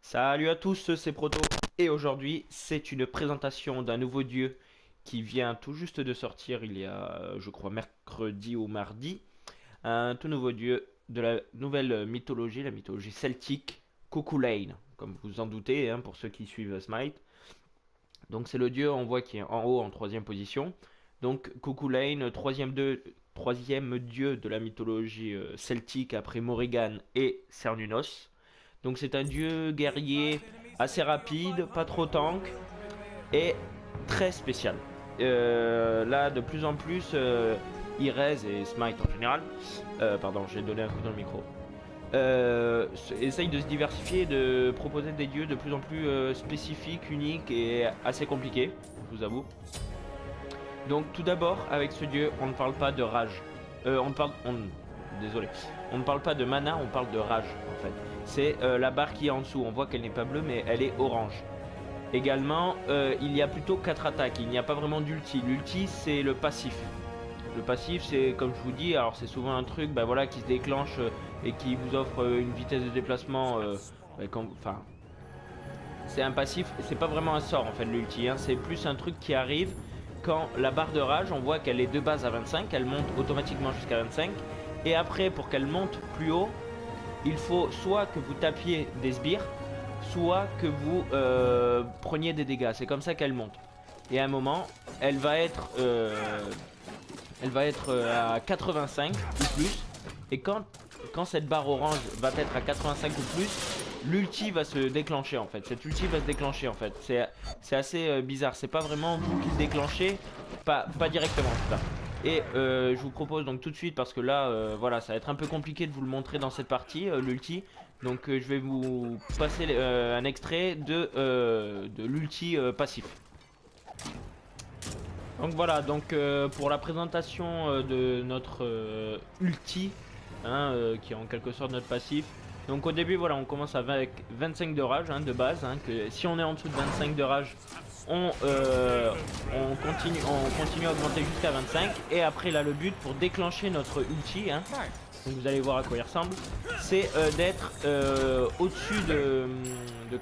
Salut à tous, c'est Proto et aujourd'hui c'est une présentation d'un nouveau dieu qui vient tout juste de sortir il y a je crois mercredi ou mardi. Un tout nouveau dieu de la nouvelle mythologie, la mythologie celtique, Cuchulainn, comme vous en doutez hein, pour ceux qui suivent Smite. Donc c'est le dieu on voit qui est en haut en troisième position. Donc Cuchulainn, troisième dieu de la mythologie celtique après Morrigan et Cernunnos. Donc c'est un dieu guerrier assez rapide, pas trop tank et très spécial. Là de plus en plus, Irez et Smite en général, pardon j'ai donné un coup dans le micro, essaye de se diversifier et de proposer des dieux de plus en plus spécifiques, uniques et assez compliqués, je vous avoue. Donc tout d'abord avec ce dieu on ne parle pas de rage. Désolé. On ne parle pas de mana, on parle de rage en fait. C'est la barre qui est en dessous. On voit qu'elle n'est pas bleue mais elle est orange. Également, il y a plutôt 4 attaques. Il n'y a pas vraiment d'ulti. L'ulti c'est le passif. Le passif c'est comme je vous dis, alors c'est souvent un truc bah, voilà, qui se déclenche et qui vous offre une vitesse de déplacement. Enfin, c'est un passif, c'est pas vraiment un sort en fait l'ulti. Hein. C'est plus un truc qui arrive quand la barre de rage, on voit qu'elle est de base à 25, elle monte automatiquement jusqu'à 25. Et après, pour qu'elle monte plus haut, il faut soit que vous tapiez des sbires, soit que vous preniez des dégâts. C'est comme ça qu'elle monte. Et à un moment, elle va être à 85 ou plus. Et quand cette barre orange va être à 85 ou plus, l'ulti va se déclencher en fait. Cette ulti va se déclencher en fait. C'est assez bizarre. C'est pas vraiment vous qui le déclenchez, pas directement en tout cas. Et je vous propose donc tout de suite, parce que là voilà, ça va être un peu compliqué de vous le montrer dans cette partie, l'ulti. Donc je vais vous passer un extrait de l'ulti passif. Donc voilà, donc pour la présentation de notre ulti, hein, qui est en quelque sorte notre passif. Donc au début voilà, on commence avec 25 de rage hein, de base, hein, que si on est en dessous de 25 de rage, on continue à augmenter jusqu'à 25. Et après là le but pour déclencher notre ulti, hein, donc vous allez voir à quoi il ressemble, c'est d'être au-dessus de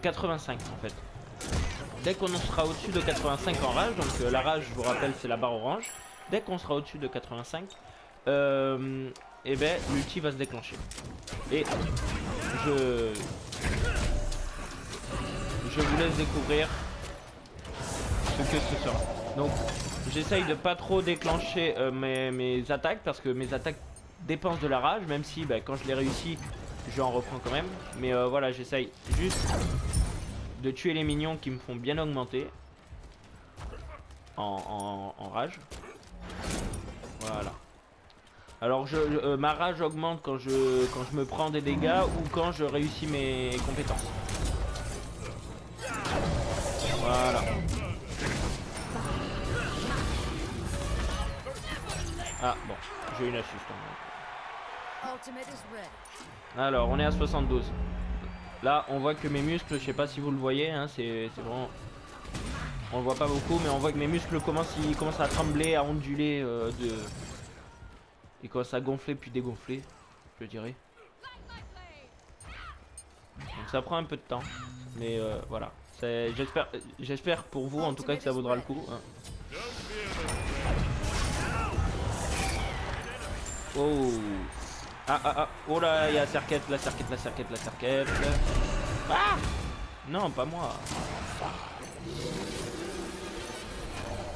85 en fait. Dès qu'on sera au-dessus de 85 en rage, donc la rage je vous rappelle c'est la barre orange, dès qu'on sera au-dessus de 85, et ben l'ulti va se déclencher. Et je vous laisse découvrir ce que ce sera. Donc j'essaye de pas trop déclencher mes attaques, parce que mes attaques dépensent de la rage, même si bah, quand je les réussis je en reprends quand même. Mais voilà, j'essaye juste de tuer les minions qui me font bien augmenter en rage. Voilà. Alors ma rage augmente quand je me prends des dégâts ou quand je réussis mes compétences. Voilà. Ah bon, j'ai une astuce. Alors on est à 72. Là on voit que mes muscles, je sais pas si vous le voyez, hein, c'est vraiment... On le voit pas beaucoup, mais on voit que mes muscles commencent à trembler, à onduler ils commencent à gonfler puis dégonfler, je dirais. Donc ça prend un peu de temps, mais voilà. J'espère pour vous en tout cas que ça vaudra le coup. Hein. Oh. Oh là, il y a la cerquette. Ah! Non, pas moi.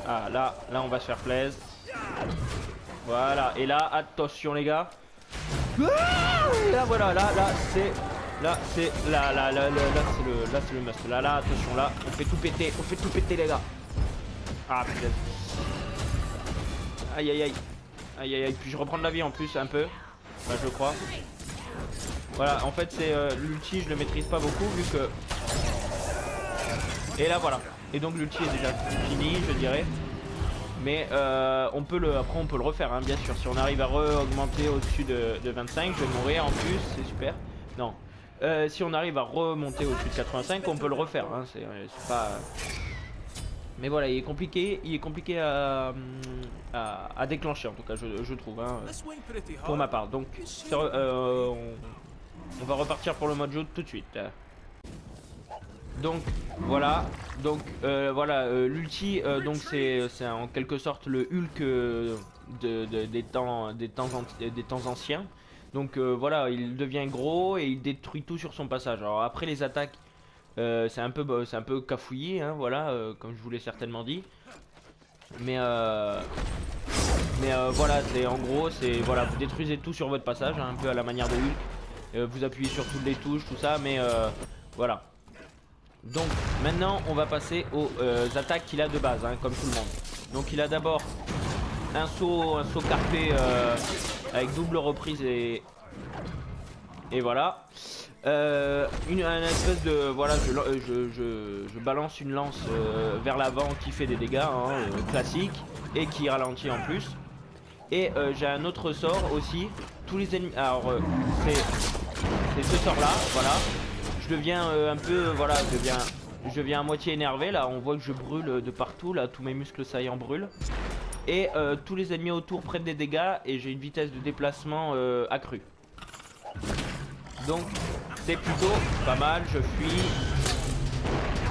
Ah, là on va se faire plaisir. Voilà, et là, attention les gars. Là voilà, là c'est c'est le must. Là attention, là on fait tout péter les gars. Ah putain. Aïe, puis je reprends de la vie en plus un peu. Enfin, je crois. Voilà, en fait c'est l'ulti, je le maîtrise pas beaucoup vu que... Et là voilà. Et donc l'ulti est déjà fini, je dirais. Mais après on peut le refaire hein, bien sûr. Si on arrive à augmenter au-dessus de 25, je vais mourir en plus, c'est super. Non. Si on arrive à remonter au-dessus de 85, on peut le refaire hein, c'est pas... Mais voilà, il est compliqué à déclencher en tout cas, je trouve hein, pour ma part. Donc on va repartir pour le mode jaune tout de suite. Donc voilà, l'ulti, donc c'est en quelque sorte le Hulk des temps anciens. Donc voilà, il devient gros et il détruit tout sur son passage. Alors après les attaques, c'est un peu cafouillé, hein, voilà, comme je vous l'ai certainement dit. Mais voilà, c'est en gros, c'est voilà, vous détruisez tout sur votre passage, hein, un peu à la manière de Hulk. Vous appuyez sur toutes les touches, tout ça, mais voilà. Donc maintenant on va passer aux attaques qu'il a de base, hein, comme tout le monde. Donc il a d'abord un saut carpé avec double reprise et voilà. Un espèce de voilà, je balance une lance vers l'avant qui fait des dégâts, hein, classique, et qui ralentit en plus. Et j'ai un autre sort aussi. Tous les ennemis. Alors c'est ce sort là, voilà. Je deviens un peu, voilà, je deviens à moitié énervé là. On voit que je brûle de partout là, tous mes muscles saillants brûlent. Et tous les ennemis autour prennent des dégâts et j'ai une vitesse de déplacement accrue. Donc c'est plutôt pas mal. Je fuis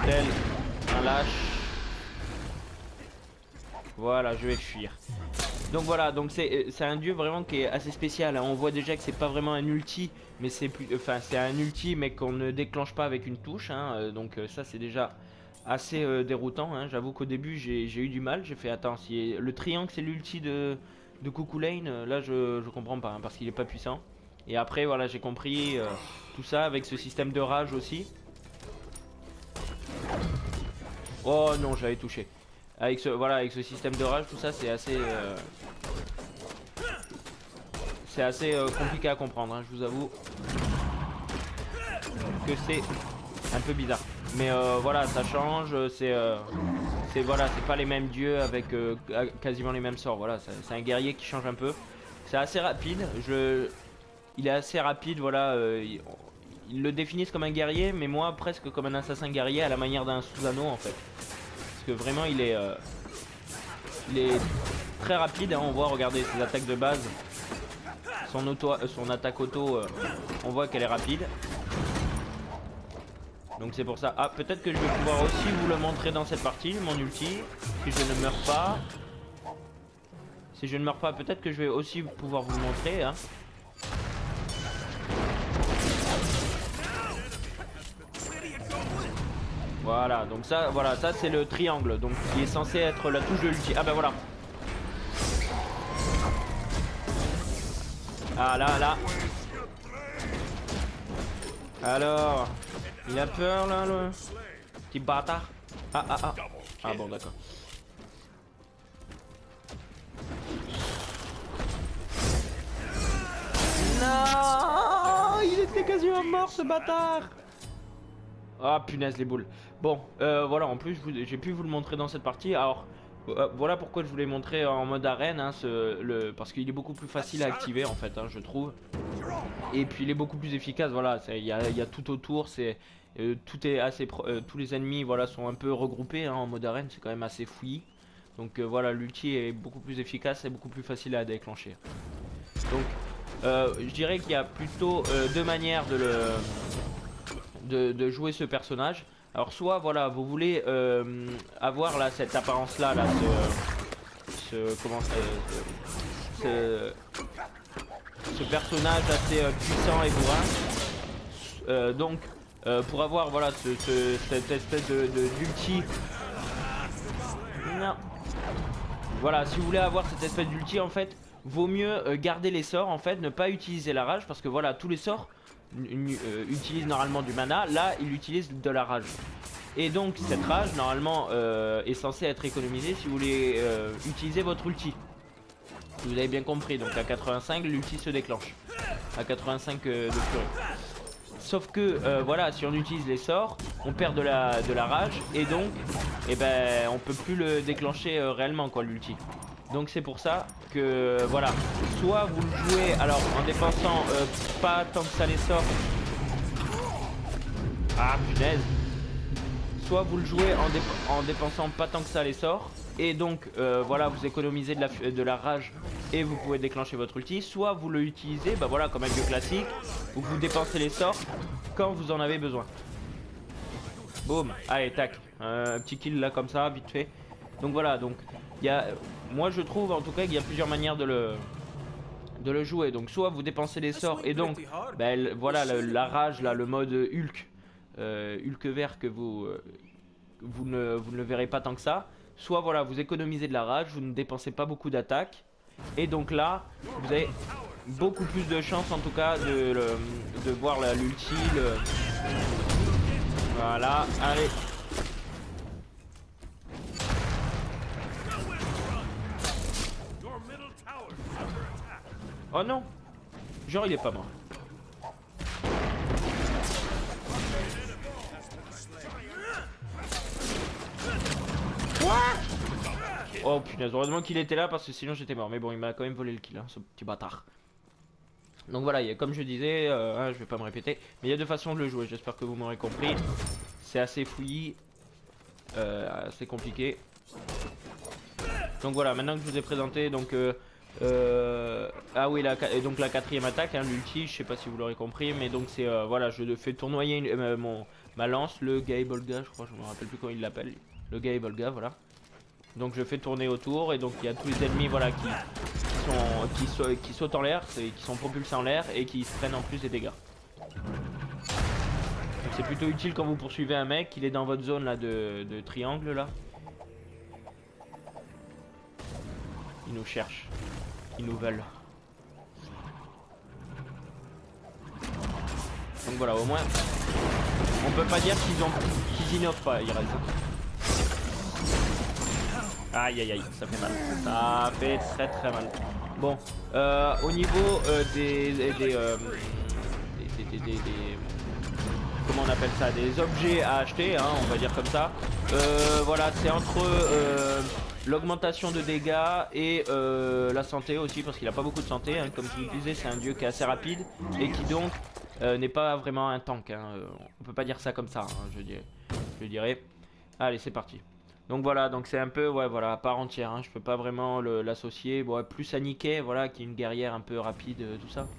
tel un lâche. Voilà, je vais fuir. Donc voilà, donc c'est un dieu vraiment qui est assez spécial, hein. On voit déjà que c'est pas vraiment un ulti, mais c'est un ulti mais qu'on ne déclenche pas avec une touche, hein. Donc ça c'est déjà assez déroutant, hein. J'avoue qu'au début j'ai eu du mal, j'ai fait attends, si le triangle c'est l'ulti de Cuckoo Lane, là je comprends pas, hein, parce qu'il est pas puissant. Et après voilà, j'ai compris tout ça avec ce système de rage aussi. Oh non, j'avais touché. Avec ce système de rage, tout ça c'est assez compliqué à comprendre, hein, je vous avoue que c'est un peu bizarre. Mais voilà, ça change, voilà, c'est pas les mêmes dieux avec quasiment les mêmes sorts. Voilà, c'est un guerrier qui change un peu. C'est assez rapide, il est assez rapide, voilà. Ils le définissent comme un guerrier, mais moi presque comme un assassin guerrier à la manière d'un Susanoo en fait. Parce que vraiment il est très rapide, hein, on voit, regardez ses attaques de base. Son attaque auto, on voit qu'elle est rapide. Donc c'est pour ça. Ah, peut-être que je vais pouvoir aussi vous le montrer dans cette partie, mon ulti. Si je ne meurs pas. Si je ne meurs pas, peut-être que je vais aussi pouvoir vous le montrer, hein. Voilà, donc ça, voilà, ça c'est le triangle, donc qui est censé être la touche de l'ulti. Ah ben voilà. Ah là. Alors, il a peur là, le petit bâtard. Ah. Ah bon, d'accord. Non, il était quasiment mort ce bâtard. Ah punaise les boules. Bon, voilà, en plus j'ai pu vous le montrer dans cette partie. Alors, voilà pourquoi je voulais montrer en mode arène, hein, parce qu'il est beaucoup plus facile à activer en fait, hein, je trouve. Et puis il est beaucoup plus efficace, voilà, il y a tout autour, tout est assez tous les ennemis voilà, sont un peu regroupés, hein, en mode arène, c'est quand même assez fouillis. Donc voilà, l'ulti est beaucoup plus efficace et beaucoup plus facile à déclencher. Donc je dirais qu'il y a plutôt deux manières de jouer ce personnage. Alors soit voilà, vous voulez avoir là cette apparence là, ce personnage assez puissant et bourrin. Donc pour avoir voilà cette espèce d'ulti. Non. Voilà, si vous voulez avoir cette espèce d'ulti en fait, vaut mieux garder les sorts en fait, ne pas utiliser la rage parce que voilà, tous les sorts utilise normalement du mana, là il utilise de la rage. Et donc cette rage normalement est censée être économisée si vous voulez utiliser votre ulti. Vous avez bien compris, donc à 85 l'ulti se déclenche. À 85 de furie. Sauf que voilà, si on utilise les sorts, on perd de la rage et donc on peut plus le déclencher réellement quoi l'ulti. Donc c'est pour ça que voilà, soit vous le jouez alors en dépensant pas tant que ça les sorts. Ah punaise. Soit vous le jouez en dépensant pas tant que ça les sorts et donc voilà, vous économisez de la rage et vous pouvez déclencher votre ulti. Soit vous le utilisez voilà, comme un dieu classique où vous dépensez les sorts quand vous en avez besoin. Boum. Allez, tac. Un petit kill là comme ça, vite fait. Donc voilà, donc il y a, moi je trouve en tout cas qu'il y a plusieurs manières de le jouer. Donc soit vous dépensez des sorts et donc voilà la rage là, le mode Hulk, Hulk vert que vous ne le verrez pas tant que ça. Soit voilà, vous économisez de la rage, vous ne dépensez pas beaucoup d'attaques. Et donc là, vous avez beaucoup plus de chances en tout cas de voir l'ulti. Voilà, allez. Oh non, genre il est pas mort. Oh punaise, heureusement qu'il était là parce que sinon j'étais mort. Mais bon, il m'a quand même volé le kill, hein, ce petit bâtard. Donc voilà, comme je disais, je vais pas me répéter, mais il y a deux façons de le jouer, j'espère que vous m'aurez compris. C'est assez fouillis, assez compliqué. Donc voilà, maintenant que je vous ai présenté, donc ah oui, donc la quatrième attaque, hein, l'ulti, je sais pas si vous l'aurez compris, mais donc c'est voilà, je fais tournoyer ma lance, le Gaebolga, je crois, je me rappelle plus comment il l'appelle, le Gaebolga, voilà. Donc je fais tourner autour et donc il y a tous les ennemis voilà qui sautent en l'air, qui sont propulsés en l'air et qui se prennent en plus des dégâts. C'est plutôt utile quand vous poursuivez un mec, il est dans votre zone là de triangle là. Ils nous cherchent, ils nous veulent. Donc voilà, au moins on peut pas dire qu'ils innovent pas, ils restent. Aïe aïe aïe, ça fait mal. Ça fait très très mal. Bon, au niveau comment on appelle ça, des objets à acheter, hein, on va dire comme ça. Voilà, c'est entre l'augmentation de dégâts et la santé aussi, parce qu'il a pas beaucoup de santé. Hein. Comme je vous le disais, c'est un dieu qui est assez rapide et qui donc n'est pas vraiment un tank. Hein. On peut pas dire ça comme ça, hein, je dirais. Allez, c'est parti. Donc voilà, donc c'est un peu, ouais, voilà, à part entière, hein, je peux pas vraiment l'associer. Bon, plus à Nikkei, voilà, qui est une guerrière un peu rapide, tout ça.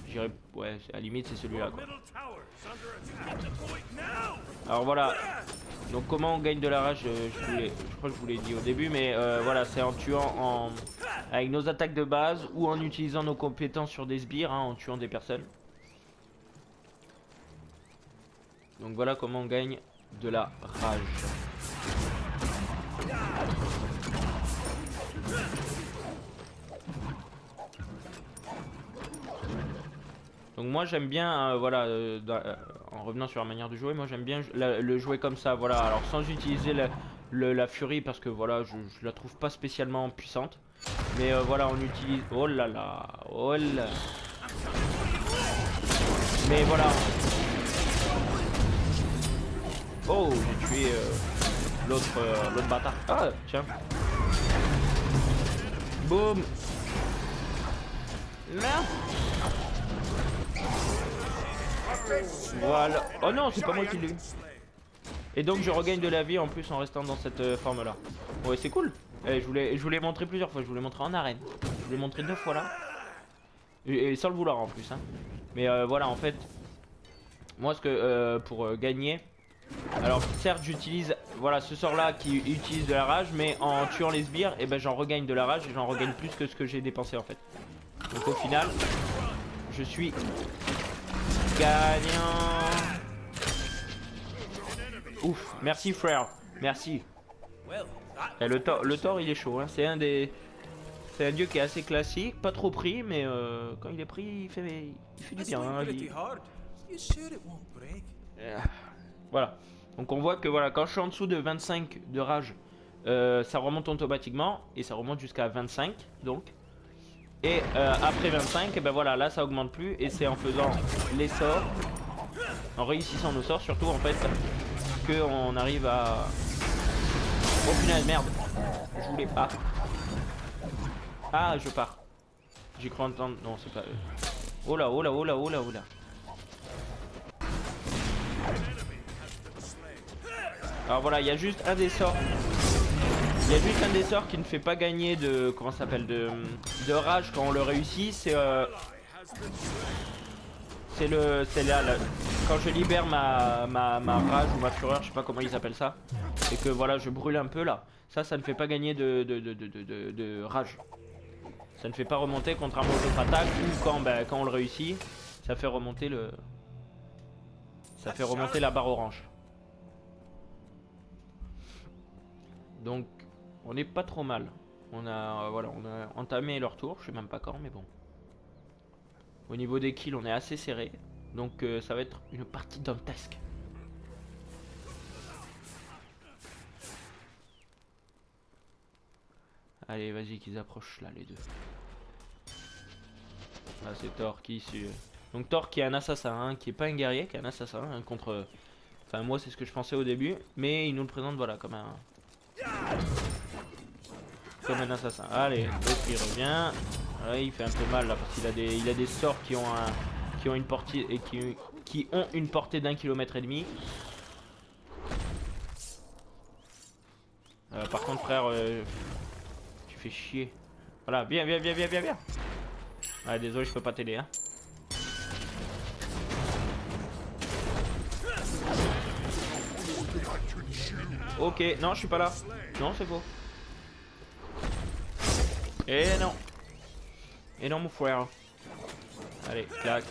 J'irais, ouais, à la limite, c'est celui-là, quoi. Alors voilà, donc comment on gagne de la rage, je crois que je vous l'ai dit au début, mais voilà, c'est en tuant avec nos attaques de base ou en utilisant nos compétences sur des sbires, hein, en tuant des personnes. Donc voilà comment on gagne de la rage. Donc moi j'aime bien, voilà, en revenant sur la manière de jouer, moi j'aime bien le jouer comme ça, voilà, alors sans utiliser la furie parce que voilà, je la trouve pas spécialement puissante. Mais voilà, on utilise, oh là là, oh là. Mais voilà. Oh, j'ai tué l'autre bâtard. Ah, tiens. Boum. Merde. Voilà. Oh non, c'est pas moi qui l'ai eu. Et donc je regagne de la vie en plus en restant dans cette forme là. Ouais, c'est cool. Je vous l'ai montré plusieurs fois. Je vous l'ai montré en arène. Je vous l'ai montré 2 fois là. Et sans le vouloir en plus. Hein. Mais voilà, en fait, moi ce que pour gagner. Alors certes j'utilise voilà ce sort là qui utilise de la rage, mais en tuant les sbires et ben j'en regagne de la rage et j'en regagne plus que ce que j'ai dépensé en fait. Donc au final je suis gagnant. Ouf, merci frère, merci. Et le Thor il est chaud, hein. C'est un dieu qui est assez classique, pas trop pris, mais quand il est pris il fait du bien. Hein, Voilà, donc on voit que voilà, quand je suis en dessous de 25 de rage, ça remonte automatiquement et ça remonte jusqu'à 25 donc. Et après 25, et ben voilà, là ça augmente plus et c'est en faisant les sorts, en réussissant nos sorts surtout en fait, que on arrive à... Oh punaise, merde, je voulais pas. Ah, je pars. J'ai cru entendre, non c'est pas eux. Oh là, oh là, oh là, oh là, oh là. Alors voilà, il y a juste un des sorts. Il y a juste un des sorts qui ne fait pas gagner de... Comment ça s'appelle de rage quand on le réussit. C'est... C'est là, quand je libère ma rage ou ma fureur, je sais pas comment ils appellent ça, et que voilà, je brûle un peu là. Ça ne fait pas gagner de rage. Ça ne fait pas remonter contrairement aux autres attaques ou quand on le réussit, ça fait remonter la barre orange. Donc on n'est pas trop mal. On a entamé leur tour, je sais même pas quand, mais bon. Au niveau des kills, on est assez serré. Donc ça va être une partie dantesque. Allez, vas-y qu'ils approchent là les deux. Là c'est Thor qui suit. Donc Thor qui est un assassin, hein, qui est pas un guerrier, qui est un assassin hein, contre... Enfin moi c'est ce que je pensais au début, mais il nous le présente voilà comme un assassin. Allez, l'autre il revient. Ouais, il fait un peu mal là parce qu'il a des sorts qui ont une portée et qui ont une portée d'1,5 km. Par contre frère, tu fais chier. Voilà, viens. Ouais, désolé, je peux pas t'aider hein. Ok, non, je suis pas là. Non, c'est faux. Et non. Et non, mon frère. Allez, clac.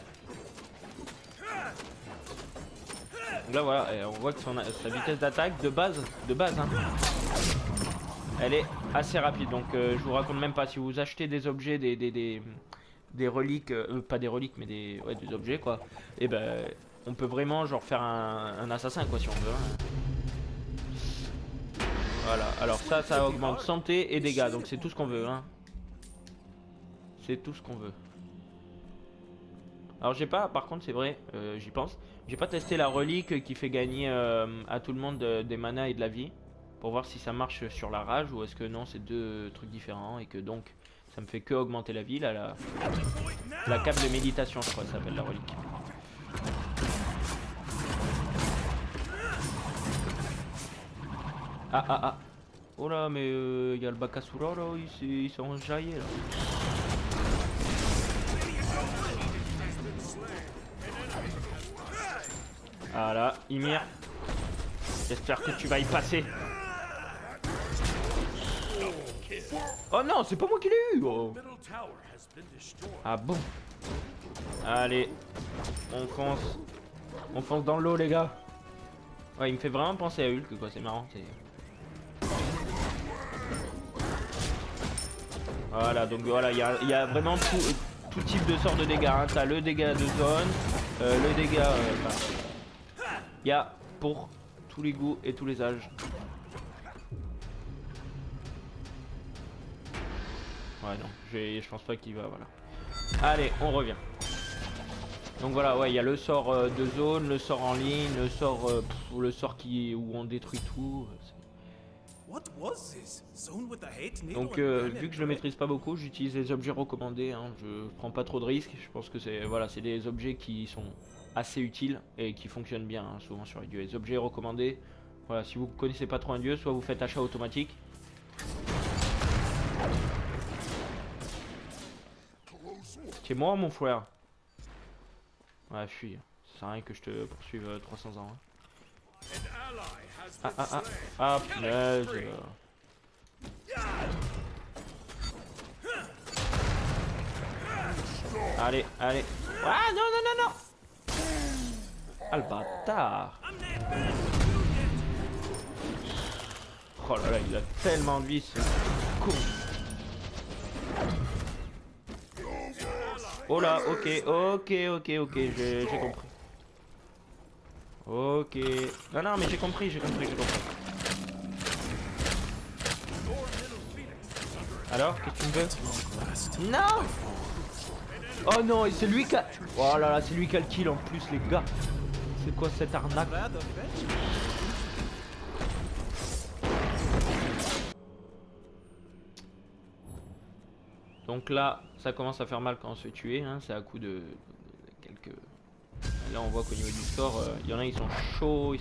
Donc là, voilà, on voit que sa vitesse d'attaque de base hein, elle est assez rapide. Donc, je vous raconte même pas. Si vous achetez des objets, des reliques, pas des reliques, mais des objets, quoi. Et ben, on peut vraiment, genre, faire un assassin, quoi, si on veut. Hein. Voilà, alors ça augmente santé et dégâts, donc c'est tout ce qu'on veut hein. C'est tout ce qu'on veut. Alors j'ai pas, par contre c'est vrai, j'y pense, j'ai pas testé la relique qui fait gagner à tout le monde des manas et de la vie. Pour voir si ça marche sur la rage ou est-ce que non c'est deux trucs différents et que donc ça me fait que augmenter la vie là, la cape de méditation je crois que ça s'appelle la relique. Ah. Oh là, mais il y a le Bakasura là, ils sont enjaillés là. Voilà, Ymir. J'espère que tu vas y passer. Oh non, c'est pas moi qui l'ai eu. Oh. Ah bon. Allez, on fonce. On fonce dans l'eau les gars. Ouais, il me fait vraiment penser à Hulk quoi, c'est marrant. Voilà, donc voilà, il y a vraiment tout type de sort de dégâts. Hein. T'as le dégât de zone, le dégât... il y a pour tous les goûts et tous les âges. Ouais, non, je pense pas qu'il va, voilà. Allez, on revient. Donc voilà, ouais, il y a le sort de zone, le sort en ligne, le sort où on détruit tout. Donc vu que je le maîtrise pas beaucoup, j'utilise les objets recommandés, hein. Je prends pas trop de risques, je pense que c'est des objets qui sont assez utiles et qui fonctionnent bien hein, souvent sur les dieux. Les objets recommandés, voilà, si vous connaissez pas trop un dieu, soit vous faites achat automatique. C'est moi mon frère. Ouais, fuis, ça sert à rien que je te poursuive 300 ans. Hein. Ah, punaise. Allez. Ah, non. Ah, le bâtard. Oh là là, il a tellement de vie, ce con. Oh là, ok, j'ai compris. Ok. Non, mais j'ai compris. Alors, qu'est-ce que tu me veux? Non! Oh non, et c'est lui qui a... Oh là là, c'est lui qui a le kill en plus, les gars. C'est quoi cette arnaque? Donc là, ça commence à faire mal quand on se fait tuer, hein. C'est à coup de quelques... Là, on voit qu'au niveau du score, il y en a, ils sont chauds.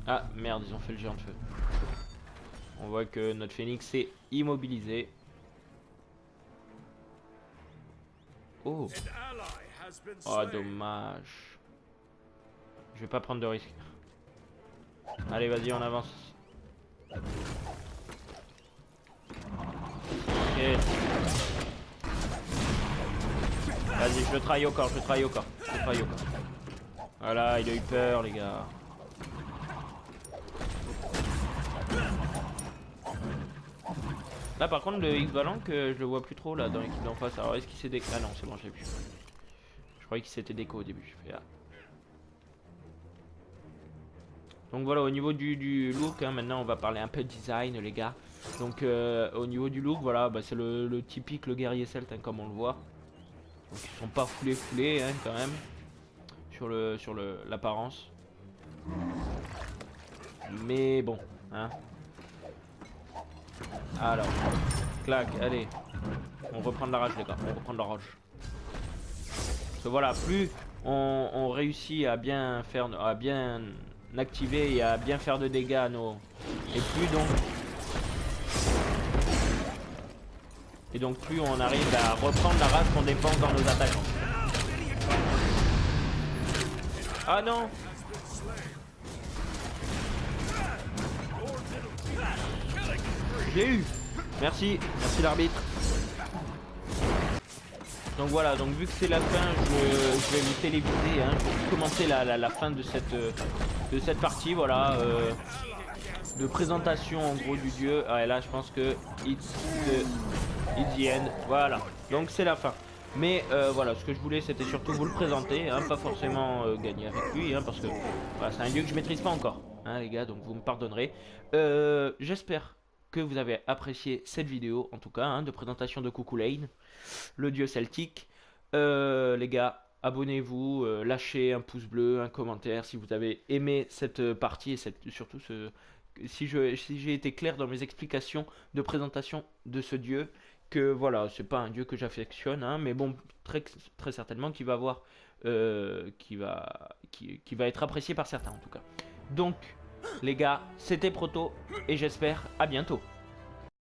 Ah, merde, ils ont fait le géant de feu. On voit que notre phénix est immobilisé. Oh. Oh, dommage. Je vais pas prendre de risque. Allez, vas-y, on avance. Ok. Vas-y, je le trahis au corps, je le trahis au corps. Je le trahis au corps. Voilà, il a eu peur, les gars. Là, par contre, le X-Valent, que je le vois plus trop là dans l'équipe d'en face. Alors, est-ce qu'il s'est déco? Ah non, c'est bon, j'ai vu. Je croyais qu'il s'était déco au début. Je fais, ah. Donc voilà, au niveau du look, hein, maintenant on va parler un peu de design, les gars. Donc au niveau du look, voilà, bah, c'est le typique, le guerrier celte, hein, comme on le voit. Donc ils sont pas foulés, hein, quand même, sur l'apparence. Mais bon, hein. Alors, clac, allez. On reprend de la rage, les gars, on reprend de la rage. Parce que voilà, plus on réussit à bien faire, à bien activer et à bien faire de dégâts à nos... Et donc plus on arrive à reprendre la race qu'on dépense dans nos attaquants. Ah non! J'ai eu! Merci, merci l'arbitre. Donc voilà, donc vu que c'est la fin, je vais vous téléviser, hein, je vais commencer la fin de cette partie, voilà, de présentation en gros du dieu. Ah, et là je pense que it's the end, voilà, donc c'est la fin. Mais voilà, ce que je voulais c'était surtout vous le présenter, hein, pas forcément gagner avec lui, hein, parce que voilà, c'est un dieu que je maîtrise pas encore, hein, les gars, donc vous me pardonnerez. J'espère que vous avez apprécié cette vidéo, en tout cas, hein, de présentation de Cuchulainn, le dieu celtique. Les gars, abonnez-vous, lâchez un pouce bleu, un commentaire si vous avez aimé cette partie et surtout si j'ai été clair dans mes explications de présentation de ce dieu, que voilà, c'est pas un dieu que j'affectionne, hein, mais bon, très certainement qui va avoir, qui va être apprécié par certains en tout cas. Donc, les gars, c'était Proto et j'espère à bientôt.